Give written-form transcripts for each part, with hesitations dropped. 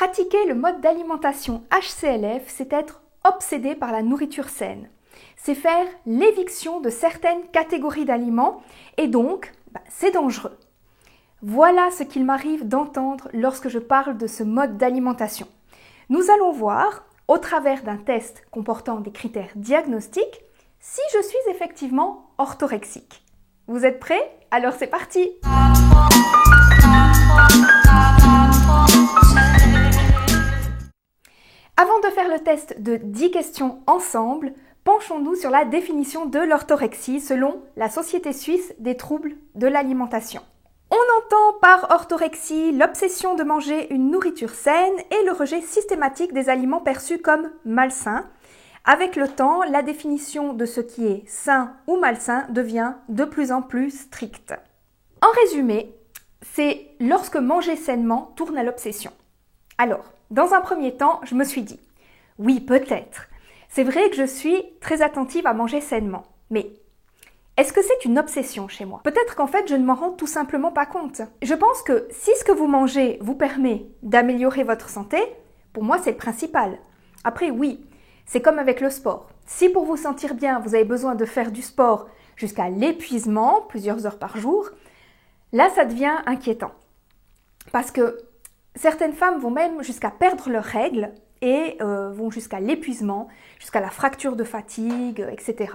Pratiquer le mode d'alimentation HCLF, c'est être obsédé par la nourriture saine. C'est faire l'éviction de certaines catégories d'aliments et donc, c'est dangereux. Voilà ce qu'il m'arrive d'entendre lorsque je parle de ce mode d'alimentation. Nous allons voir, au travers d'un test comportant des critères diagnostiques, si je suis effectivement orthorexique. Vous êtes prêts? Alors c'est parti! Avant de faire le test de 10 questions ensemble, penchons-nous sur la définition de l'orthorexie selon la Société suisse des troubles de l'alimentation. On entend par orthorexie l'obsession de manger une nourriture saine et le rejet systématique des aliments perçus comme malsains. Avec le temps, la définition de ce qui est sain ou malsain devient de plus en plus stricte. En résumé, c'est lorsque manger sainement tourne à l'obsession. Alors, dans un premier temps, je me suis dit, oui, peut-être. C'est vrai que je suis très attentive à manger sainement, mais est-ce que c'est une obsession chez moi? Peut-être qu'en fait, je ne m'en rends tout simplement pas compte. Je pense que si ce que vous mangez vous permet d'améliorer votre santé, pour moi, c'est le principal. Après, oui, c'est comme avec le sport. Si pour vous sentir bien, vous avez besoin de faire du sport jusqu'à l'épuisement, plusieurs heures par jour, là, ça devient inquiétant. Parce que certaines femmes vont même jusqu'à perdre leurs règles et vont jusqu'à l'épuisement, jusqu'à la fracture de fatigue, etc.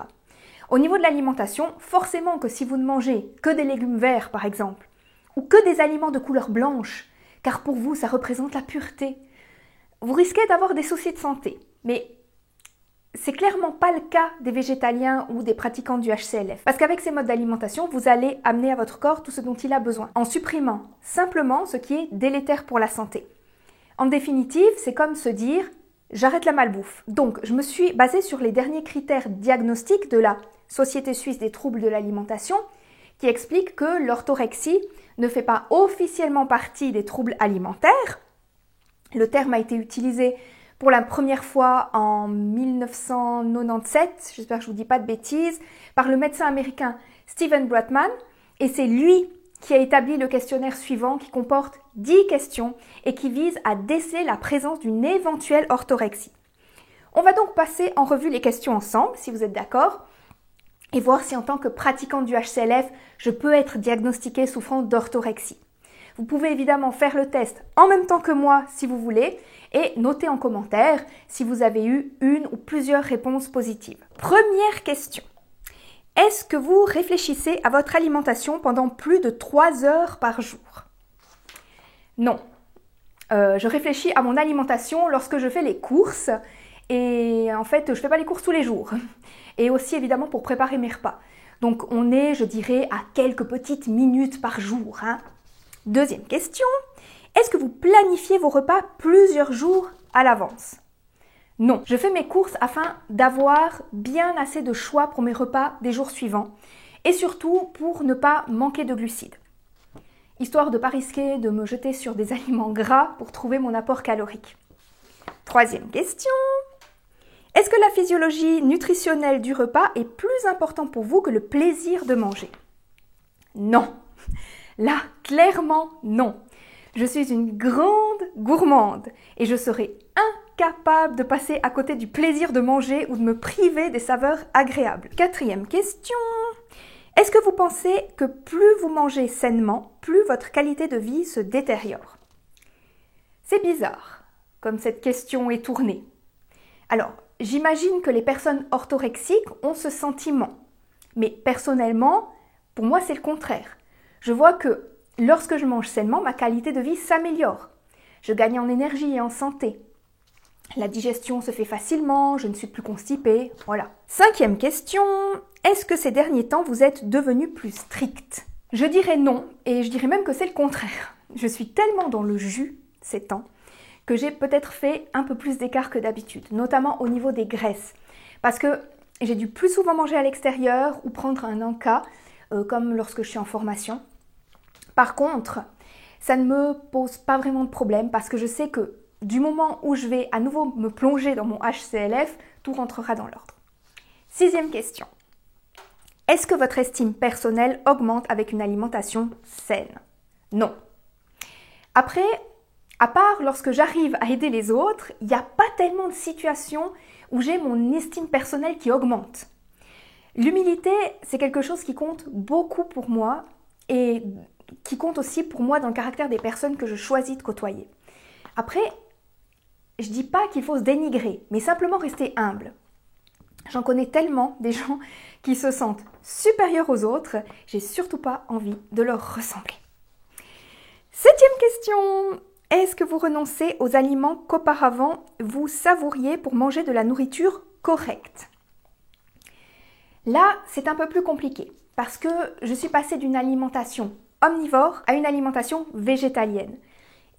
Au niveau de l'alimentation, forcément que si vous ne mangez que des légumes verts par exemple, ou que des aliments de couleur blanche, car pour vous ça représente la pureté, vous risquez d'avoir des soucis de santé. Mais c'est clairement pas le cas des végétaliens ou des pratiquants du HCLF. Parce qu'avec ces modes d'alimentation, vous allez amener à votre corps tout ce dont il a besoin, en supprimant simplement ce qui est délétère pour la santé. En définitive, c'est comme se dire « j'arrête la malbouffe ». Donc, je me suis basée sur les derniers critères diagnostiques de la Société suisse des troubles de l'alimentation, qui explique que l'orthorexie ne fait pas officiellement partie des troubles alimentaires. Le terme a été utilisé pour la première fois en 1997, j'espère que je ne vous dis pas de bêtises, par le médecin américain Steven Bratman, et c'est lui qui a établi le questionnaire suivant qui comporte 10 questions et qui vise à déceler la présence d'une éventuelle orthorexie. On va donc passer en revue les questions ensemble, si vous êtes d'accord, et voir si en tant que pratiquante du HCLF, je peux être diagnostiquée souffrant d'orthorexie. Vous pouvez évidemment faire le test en même temps que moi si vous voulez et noter en commentaire si vous avez eu une ou plusieurs réponses positives. Première question. Est-ce que vous réfléchissez à votre alimentation pendant plus de 3 heures par jour? Non. Je réfléchis à mon alimentation lorsque je fais les courses et en fait, je ne fais pas les courses tous les jours. Et aussi évidemment pour préparer mes repas. Donc on est, je dirais, à quelques petites minutes par jour. Deuxième question, est-ce que vous planifiez vos repas plusieurs jours à l'avance? Non, je fais mes courses afin d'avoir bien assez de choix pour mes repas des jours suivants et surtout pour ne pas manquer de glucides, histoire de ne pas risquer de me jeter sur des aliments gras pour trouver mon apport calorique. Troisième question, est-ce que la physiologie nutritionnelle du repas est plus importante pour vous que le plaisir de manger? Non. Là, clairement, non. Je suis une grande gourmande et je serais incapable de passer à côté du plaisir de manger ou de me priver des saveurs agréables. Quatrième question. Est-ce que vous pensez que plus vous mangez sainement, plus votre qualité de vie se détériore? C'est bizarre, comme cette question est tournée. Alors, j'imagine que les personnes orthorexiques ont ce sentiment. Mais personnellement, pour moi, c'est le contraire. Je vois que lorsque je mange sainement, ma qualité de vie s'améliore. Je gagne en énergie et en santé. La digestion se fait facilement, je ne suis plus constipée, voilà. Cinquième question, est-ce que ces derniers temps vous êtes devenu plus strict? Je dirais non, et je dirais même que c'est le contraire. Je suis tellement dans le jus ces temps que j'ai peut-être fait un peu plus d'écart que d'habitude, notamment au niveau des graisses. Parce que j'ai dû plus souvent manger à l'extérieur ou prendre un encas, comme lorsque je suis en formation. Par contre, ça ne me pose pas vraiment de problème parce que je sais que du moment où je vais à nouveau me plonger dans mon HCLF, tout rentrera dans l'ordre. Sixième question. Est-ce que votre estime personnelle augmente avec une alimentation saine? Non. Après, À part lorsque j'arrive à aider les autres, il n'y a pas tellement de situations où j'ai mon estime personnelle qui augmente. L'humilité, c'est quelque chose qui compte beaucoup pour moi et qui compte aussi pour moi dans le caractère des personnes que je choisis de côtoyer. Après, je dis pas qu'il faut se dénigrer, mais simplement rester humble. J'en connais tellement des gens qui se sentent supérieurs aux autres, j'ai surtout pas envie de leur ressembler. 7e question. Est-ce que vous renoncez aux aliments qu'auparavant vous savouriez pour manger de la nourriture correcte? Là, c'est un peu plus compliqué parce que je suis passée d'une alimentation omnivore à une alimentation végétalienne.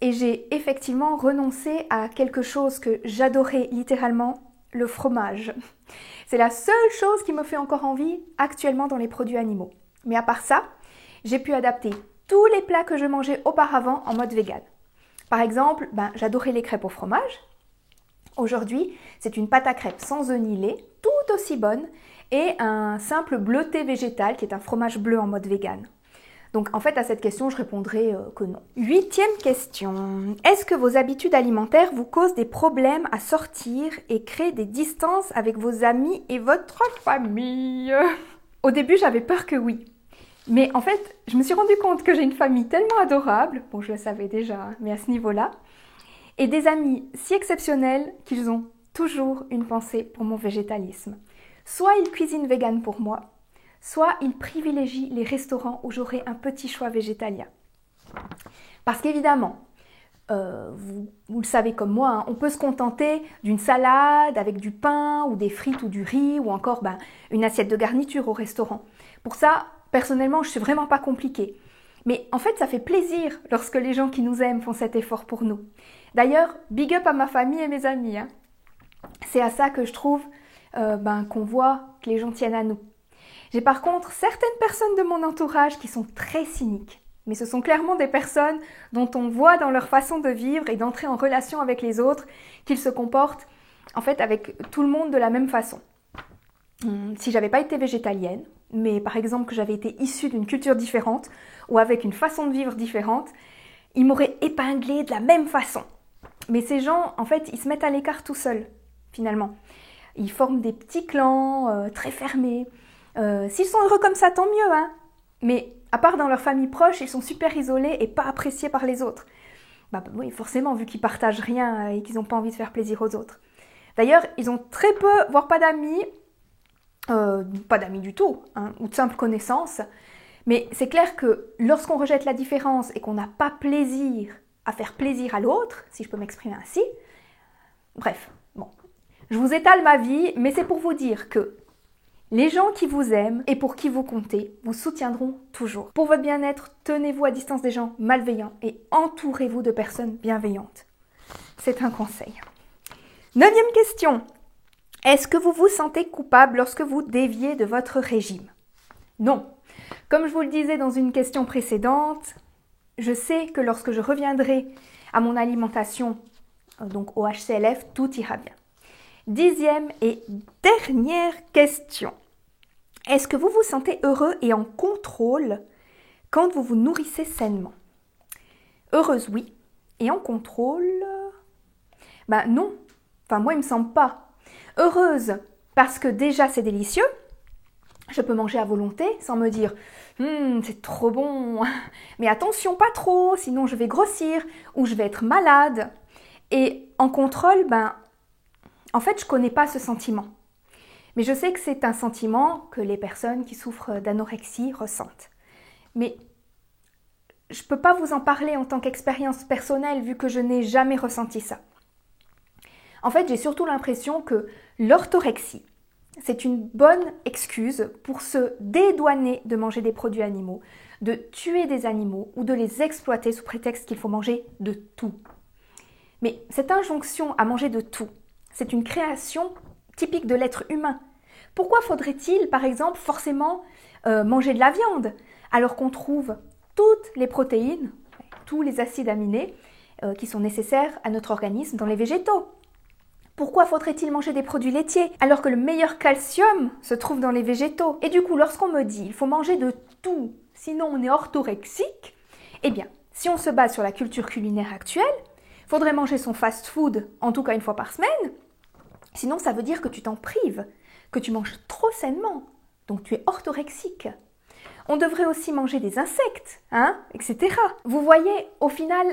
Et j'ai effectivement renoncé à quelque chose que j'adorais littéralement, le fromage. C'est la seule chose qui me fait encore envie actuellement dans les produits animaux. Mais à part ça, j'ai pu adapter tous les plats que je mangeais auparavant en mode vegan. Par exemple, j'adorais les crêpes au fromage. Aujourd'hui, c'est une pâte à crêpes sans œufs ni lait, tout aussi bonne, et un simple bleuté végétal qui est un fromage bleu en mode vegan. Donc en fait à cette question je répondrai que non. 8e question. Est-ce que vos habitudes alimentaires vous causent des problèmes à sortir et créent des distances avec vos amis et votre famille? Au début j'avais peur que oui. Mais en fait je me suis rendu compte que j'ai une famille tellement adorable, bon je le savais déjà, mais à ce niveau-là, et des amis si exceptionnels qu'ils ont toujours une pensée pour mon végétalisme. Soit ils cuisinent vegan pour moi, soit ils privilégient les restaurants où j'aurai un petit choix végétalien. Parce qu'évidemment, vous le savez comme moi, hein, on peut se contenter d'une salade avec du pain ou des frites ou du riz ou encore une assiette de garniture au restaurant. Pour ça, personnellement, je ne suis vraiment pas compliquée. Mais en fait, ça fait plaisir lorsque les gens qui nous aiment font cet effort pour nous. D'ailleurs, big up à ma famille et mes amis. Hein. C'est à ça que je trouve qu'on voit que les gens tiennent à nous. J'ai par contre certaines personnes de mon entourage qui sont très cyniques. Mais ce sont clairement des personnes dont on voit dans leur façon de vivre et d'entrer en relation avec les autres qu'ils se comportent en fait avec tout le monde de la même façon. Si j'avais pas été végétalienne, mais par exemple que j'avais été issue d'une culture différente ou avec une façon de vivre différente, ils m'auraient épinglée de la même façon. Mais ces gens, en fait, ils se mettent à l'écart tout seuls, finalement. Ils forment des petits clans très fermés. S'ils sont heureux comme ça, tant mieux, hein. Mais à part dans leur famille proche, ils sont super isolés et pas appréciés par les autres. Oui, forcément, vu qu'ils partagent rien et qu'ils n'ont pas envie de faire plaisir aux autres. D'ailleurs, ils ont très peu, voire pas d'amis du tout, hein, ou de simples connaissances. Mais c'est clair que lorsqu'on rejette la différence et qu'on n'a pas plaisir à faire plaisir à l'autre, si je peux m'exprimer ainsi, bref, bon. Je vous étale ma vie, mais c'est pour vous dire que les gens qui vous aiment et pour qui vous comptez vous soutiendront toujours. Pour votre bien-être, tenez-vous à distance des gens malveillants et entourez-vous de personnes bienveillantes. C'est un conseil. 9e question. Est-ce que vous vous sentez coupable lorsque vous déviez de votre régime? Non. Comme je vous le disais dans une question précédente, je sais que lorsque je reviendrai à mon alimentation, donc au HCLF, tout ira bien. 10e et dernière question. Est-ce que vous vous sentez heureux et en contrôle quand vous vous nourrissez sainement? Heureuse, oui. Et en contrôle? Non. Enfin, moi, il me semble pas. Heureuse parce que déjà, c'est délicieux. Je peux manger à volonté sans me dire « c'est trop bon, mais attention, pas trop, sinon je vais grossir ou je vais être malade. » Et en contrôle, en fait, je connais pas ce sentiment. Mais je sais que c'est un sentiment que les personnes qui souffrent d'anorexie ressentent. Mais je peux pas vous en parler en tant qu'expérience personnelle vu que je n'ai jamais ressenti ça. En fait, j'ai surtout l'impression que l'orthorexie, c'est une bonne excuse pour se dédouaner de manger des produits animaux, de tuer des animaux ou de les exploiter sous prétexte qu'il faut manger de tout. Mais cette injonction à manger de tout, c'est une création typique de l'être humain. Pourquoi faudrait-il, par exemple, forcément manger de la viande, alors qu'on trouve toutes les protéines, tous les acides aminés qui sont nécessaires à notre organisme dans les végétaux? Pourquoi faudrait-il manger des produits laitiers alors que le meilleur calcium se trouve dans les végétaux? Et du coup, lorsqu'on me dit il faut manger de tout, sinon on est orthorexique, eh bien, si on se base sur la culture culinaire actuelle, Faudrait manger son fast-food, en tout cas une fois par semaine. Sinon, ça veut dire que tu t'en prives, que tu manges trop sainement. Donc tu es orthorexique. On devrait aussi manger des insectes, etc. Vous voyez, au final,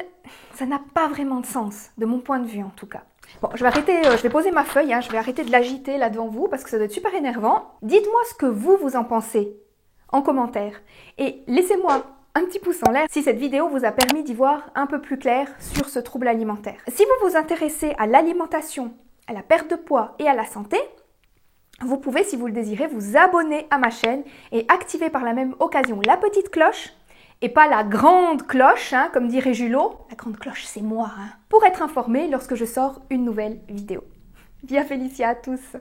ça n'a pas vraiment de sens, de mon point de vue en tout cas. Bon, je vais poser ma feuille, je vais arrêter de l'agiter là devant vous parce que ça doit être super énervant. Dites-moi ce que vous en pensez en commentaire et laissez-moi un petit pouce en l'air si cette vidéo vous a permis d'y voir un peu plus clair sur ce trouble alimentaire. Si vous vous intéressez à l'alimentation, à la perte de poids et à la santé, vous pouvez, si vous le désirez, vous abonner à ma chaîne et activer par la même occasion la petite cloche et pas la grande cloche, comme dirait Julot. La grande cloche, c'est moi, pour être informé lorsque je sors une nouvelle vidéo. Via Félicia à tous!